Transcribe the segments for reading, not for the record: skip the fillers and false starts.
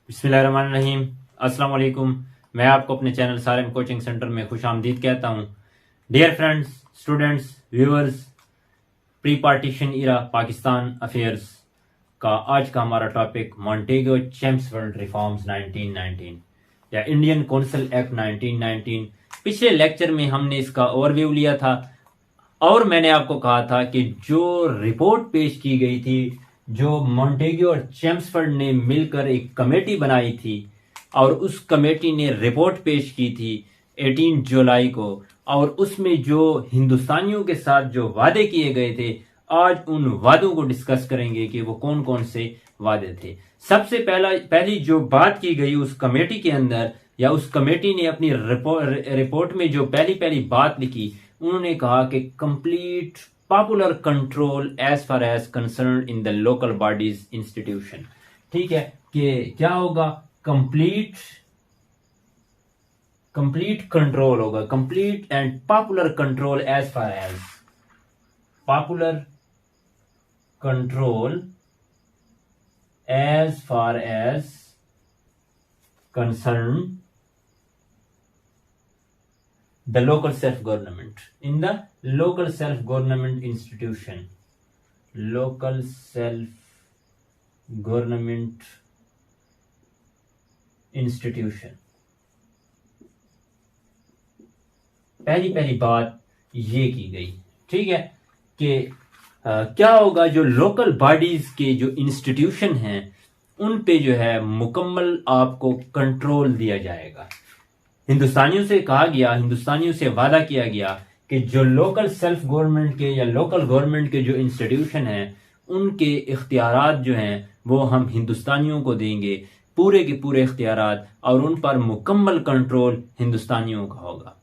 बिस्मिल्लाहिर्रहमानिर्रहीम। अस्सलाम वालेकुम। मैं आपको अपने चैनल सारिम कोचिंग सेंटर में खुश आमदीद कहता हूँ। Dear friends, students, viewers, pre partition era Pakistan affairs का आज का हमारा टॉपिक मॉन्टेगो चेम्सफोर्ड रिफॉर्म्स 1919 या इंडियन काउंसिल एक्ट 1919। पिछले लेक्चर में हमने इसका ओवरव्यू लिया था और मैंने आपको कहा था कि जो रिपोर्ट पेश की गई थी, जो मॉन्टेगो और चेम्सफोर्ड ने मिलकर एक कमेटी बनाई थी और उस कमेटी ने रिपोर्ट पेश की थी 18 जुलाई को, और उसमें जो हिंदुस्तानियों के साथ जो वादे किए गए थे, आज उन वादों को डिस्कस करेंगे कि वो कौन कौन से वादे थे। सबसे पहली जो बात की गई उस कमेटी के अंदर, या उस कमेटी ने अपनी रिपोर्ट में जो पहली बात लिखी, उन्होंने कहा कि complete popular control as far as concern in the local bodies institution. ठीक है, कि क्या होगा, कंप्लीट कंट्रोल होगा, complete and popular control as far as popular control as far as concern the local self-government in the local self-government institution, local self-government institution। पहली बात ये की गई, ठीक है, कि क्या होगा, जो लोकल बॉडीज के जो इंस्टीट्यूशन हैं उन पे जो है मुकम्मल आपको कंट्रोल दिया जाएगा। हिंदुस्तानियों से कहा गया, हिंदुस्तानियों से वादा किया गया कि जो लोकल सेल्फ गवर्नमेंट के या लोकल गवर्नमेंट के जो इंस्टीट्यूशन हैं उनके इख्तियारात जो हैं वो हम हिंदुस्तानियों को देंगे, पूरे के पूरे इख्तियारात, और उन पर मुकम्मल कंट्रोल हिंदुस्तानियों का होगा।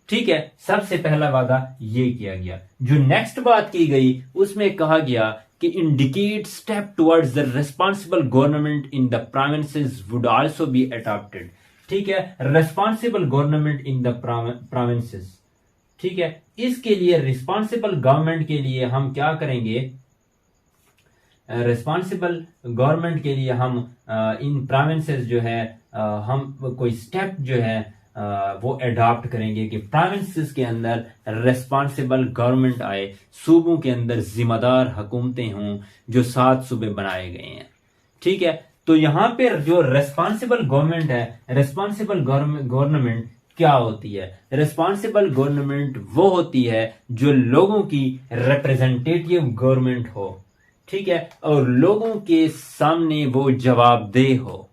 ठीक है, सबसे पहला वादा ये किया गया। जो नेक्स्ट बात की गई उसमें कहा गया कि indicate step towards the responsible government in the provinces would also be adopted. ठीक है, responsible government in the provinces. ठीक है, इसके लिए रिस्पॉन्सिबल गवर्नमेंट के लिए हम क्या करेंगे, रिस्पॉन्सिबल गवर्नमेंट के लिए हम इन प्रोविंसेस जो है हम कोई स्टेप जो है वो अडॉप्ट करेंगे कि प्रोविंसेस के अंदर रिस्पॉन्सिबल गवर्नमेंट आए, सूबों के अंदर जिम्मेदार हुकूमतें हों, जो 7 सूबे बनाए गए हैं। ठीक है, तो यहां पे जो रेस्पॉन्सिबल गवर्नमेंट है, रेस्पॉन्सिबल गवर्नमेंट क्या होती है? रेस्पॉन्सिबल गवर्नमेंट वो होती है जो लोगों की रिप्रेजेंटेटिव गवर्नमेंट हो, ठीक है, और लोगों के सामने वो जवाबदेह हो।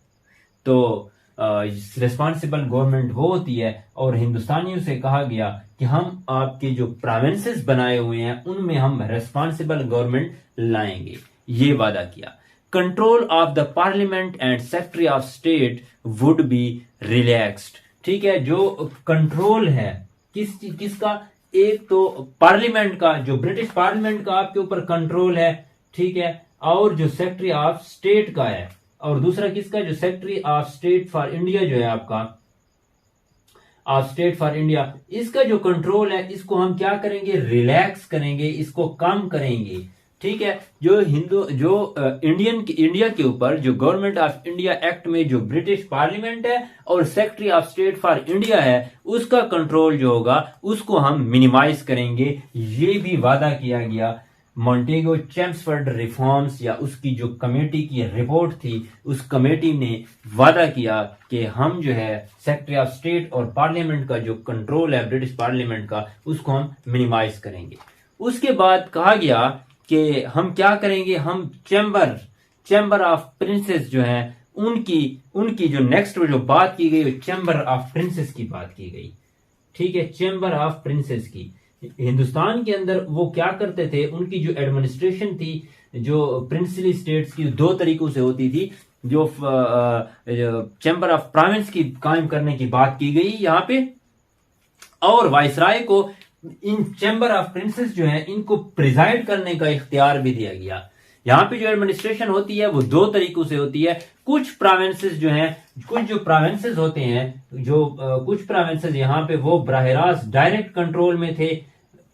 तो रेस्पॉन्सिबल गवर्नमेंट वो होती है, और हिंदुस्तानियों से कहा गया कि हम आपके जो प्रोविंसेस बनाए हुए हैं उनमें हम रेस्पॉन्सिबल गवर्नमेंट लाएंगे, ये वादा किया। Control of the parliament and secretary of state would be relaxed. ठीक है, जो कंट्रोल है किसका, एक तो पार्लियामेंट का, जो ब्रिटिश पार्लियामेंट का आपके ऊपर कंट्रोल है, ठीक है, और जो सेक्रेटरी ऑफ स्टेट का है, और दूसरा किसका, जो secretary of state for India जो है आपका, ऑफ स्टेट फॉर इंडिया, इसका जो कंट्रोल है इसको हम क्या करेंगे, रिलैक्स करेंगे, इसको कम करेंगे। ठीक है, जो इंडिया के ऊपर जो गवर्नमेंट ऑफ इंडिया एक्ट में जो ब्रिटिश पार्लियामेंट है और secretary of state for India है, उसका कंट्रोल जो होगा उसको हम मिनिमाइज करेंगे। ये भी वादा किया गया। मॉन्टेगो चेम्सफोर्ड रिफॉर्म्स या उसकी जो कमेटी की रिपोर्ट थी, उस कमेटी ने वादा किया कि हम जो है सेक्रेटरी ऑफ स्टेट और पार्लियामेंट का जो कंट्रोल है ब्रिटिश पार्लियामेंट का, उसको हम मिनिमाइज करेंगे। उसके बाद कहा गया कि हम क्या करेंगे, हम चैम्बर ऑफ प्रिंसेस जो है उनकी जो नेक्स्ट जो बात की गई, चैम्बर ऑफ प्रिंसेस की बात की गई। ठीक है, चैम्बर ऑफ प्रिंसेस की, हिंदुस्तान के अंदर वो क्या करते थे, उनकी जो एडमिनिस्ट्रेशन थी जो प्रिंसली स्टेट्स की 2 तरीकों से होती थी। जो चैम्बर ऑफ प्रोविंस की कायम करने की बात की गई यहाँ पे, और वाइसराय को इन चैम्बर ऑफ प्रिंसेस जो है इनको प्रिजाइड करने का इख्तियार भी दिया गया। यहाँ पे जो एडमिनिस्ट्रेशन होती है वो 2 तरीकों से होती है। कुछ प्रोविंसेस जो हैं, कुछ जो प्रोविंसेस होते हैं, जो कुछ प्रोविंसेस यहाँ पे वो बराह रास्त डायरेक्ट कंट्रोल में थे,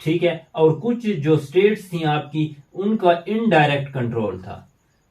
ठीक है, और कुछ जो स्टेट्स थी आपकी उनका इनडायरेक्ट कंट्रोल था।